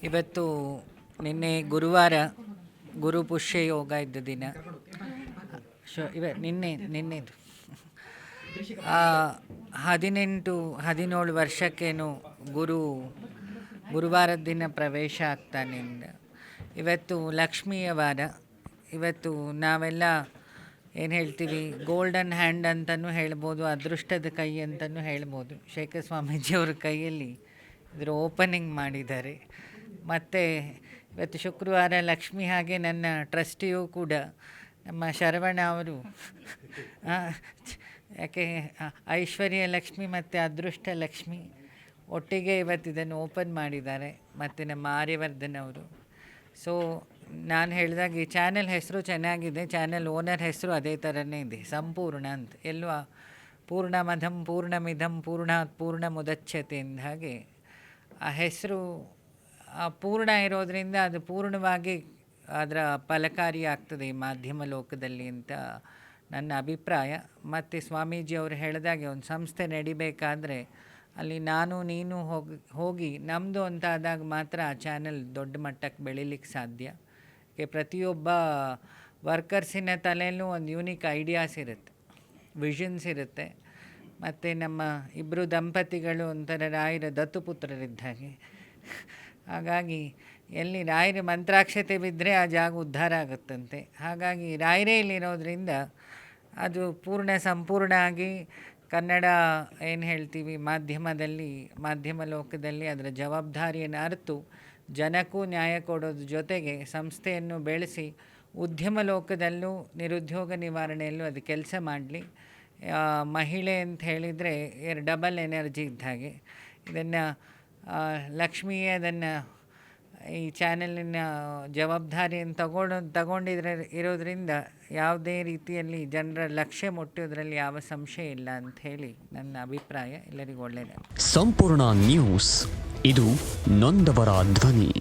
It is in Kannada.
ಇವತ್ತು ನಿನ್ನೆ ಗುರುವಾರ ಗುರು ಪುಷ್ಯ ಯೋಗ ಇದ್ದ ದಿನ. ನಿನ್ನೆದು 17 ವರ್ಷಕ್ಕೇನು ಗುರುವಾರದ ದಿನ ಪ್ರವೇಶ ಆಗ್ತಾನಿಂದ. ಇವತ್ತು ಲಕ್ಷ್ಮೀಯ ವಾರ. ಇವತ್ತು ನಾವೆಲ್ಲ ಏನು ಹೇಳ್ತೀವಿ, ಗೋಲ್ಡನ್ ಹ್ಯಾಂಡ್ ಅಂತಲೂ ಹೇಳ್ಬೋದು, ಅದೃಷ್ಟದ ಕೈ ಅಂತಲೂ ಹೇಳ್ಬೋದು. ಶೇಖರ್ ಸ್ವಾಮೀಜಿಯವ್ರ ಕೈಯಲ್ಲಿ ಇದರ ಓಪನಿಂಗ್ ಮಾಡಿದ್ದಾರೆ. ಮತ್ತು ಇವತ್ತು ಶುಕ್ರವಾರ ಲಕ್ಷ್ಮಿ, ಹಾಗೆ ನನ್ನ ಟ್ರಸ್ಟಿಯೂ ಕೂಡ ನಮ್ಮ ಶರವಣ ಅವರು, ಯಾಕೆ ಐಶ್ವರ್ಯ ಲಕ್ಷ್ಮಿ ಮತ್ತು ಅದೃಷ್ಟ ಲಕ್ಷ್ಮಿ ಒಟ್ಟಿಗೆ ಇವತ್ತು ಇದನ್ನು ಓಪನ್ ಮಾಡಿದ್ದಾರೆ. ಮತ್ತು ನಮ್ಮ ಆರ್ಯವರ್ಧನ್ ಅವರು. ಸೊ ನಾನು ಹೇಳಿದಾಗ ಈ ಚಾನೆಲ್ ಹೆಸರು ಚೆನ್ನಾಗಿದೆ, ಚಾನೆಲ್ ಓನರ್ ಹೆಸರು ಅದೇ ಥರನೇ ಇದೆ, ಸಂಪೂರ್ಣ ಅಂತ. ಎಲ್ಲೂ ಪೂರ್ಣಮಧಂ ಪೂರ್ಣಮಿಧಂ ಪೂರ್ಣಾತ್ ಪೂರ್ಣ ಮುದಚ್ಯತೆ ಅಂದ ಹಾಗೆ ಆ ಹೆಸರು ಪೂರ್ಣ ಇರೋದರಿಂದ ಅದು ಪೂರ್ಣವಾಗಿ ಅದರ ಫಲಕಾರಿ ಆಗ್ತದೆ ಈ ಮಾಧ್ಯಮ ಲೋಕದಲ್ಲಿ ಅಂತ ನನ್ನ ಅಭಿಪ್ರಾಯ. ಮತ್ತು ಸ್ವಾಮೀಜಿಯವರು ಹೇಳಿದಾಗೆ ಒಂದು ಸಂಸ್ಥೆ ನಡಿಬೇಕಾದ್ರೆ ಅಲ್ಲಿ ನಾನು ನೀನು ಹೋಗಿ ನಮ್ಮದು ಅಂತ ಆದಾಗ ಮಾತ್ರ ಆ ಚಾನೆಲ್ ದೊಡ್ಡ ಮಟ್ಟಕ್ಕೆ ಬೆಳೀಲಿಕ್ಕೆ ಸಾಧ್ಯ. ಪ್ರತಿಯೊಬ್ಬ ವರ್ಕರ್ಸಿನ ತಲೆಯಲ್ಲೂ ಒಂದು ಯೂನಿಕ್ ಐಡಿಯಾಸ್ ಇರುತ್ತೆ, ವಿಷನ್ಸ್ ಇರುತ್ತೆ. ಮತ್ತು ನಮ್ಮ ಇಬ್ಬರು ದಂಪತಿಗಳು ಒಂಥರ ರಾಯರ ದತ್ತುಪುತ್ರರಿದ್ದ ಹಾಗೆ. ಹಾಗಾಗಿ ಎಲ್ಲಿ ರಾಯರ ಮಂತ್ರಾಕ್ಷತೆ ಬಿದ್ದರೆ ಆ ಜಾಗ ಉದ್ಧಾರ ಆಗುತ್ತಂತೆ. ಹಾಗಾಗಿ ರಾಯರೇ ಇಲ್ಲಿರೋದ್ರಿಂದ ಅದು ಸಂಪೂರ್ಣ ಆಗಿ ಕನ್ನಡ ಏನು ಹೇಳ್ತೀವಿ ಮಾಧ್ಯಮ ಲೋಕದಲ್ಲಿ ಅದರ ಜವಾಬ್ದಾರಿಯನ್ನು ಅರಿತು ಜನಕ್ಕೂ ನ್ಯಾಯ ಕೊಡೋದ್ರ ಜೊತೆಗೆ ಸಂಸ್ಥೆಯನ್ನು ಬೆಳೆಸಿ ಉದ್ಯಮ ಲೋಕದಲ್ಲೂ ನಿರುದ್ಯೋಗ ನಿವಾರಣೆಯಲ್ಲೂ ಅದು ಕೆಲಸ ಮಾಡಲಿ. ಮಹಿಳೆ ಅಂತ ಹೇಳಿದರೆ ಡಬಲ್ ಎನರ್ಜಿ ಇದ್ದ ಹಾಗೆ. ಇದನ್ನು ಲಕ್ಷ್ಮಿಯೇ ಅದನ್ನು ಈ ಚಾನೆಲಿನ ಜವಾಬ್ದಾರಿಯನ್ನು ಇರೋದ್ರಿಂದ ಯಾವುದೇ ರೀತಿಯಲ್ಲಿ ಜನರ ಲಕ್ಷ್ಯ ಮುಟ್ಟೋದ್ರಲ್ಲಿ ಯಾವ ಸಂಶಯ ಇಲ್ಲ ಅಂತ ಹೇಳಿ ನನ್ನ ಅಭಿಪ್ರಾಯ. ಎಲ್ಲರಿಗೂ ಒಳ್ಳೆಯದು. ಸಂಪೂರ್ಣ ನ್ಯೂಸ್, ಇದು ನೊಂದವರ ಧ್ವನಿ.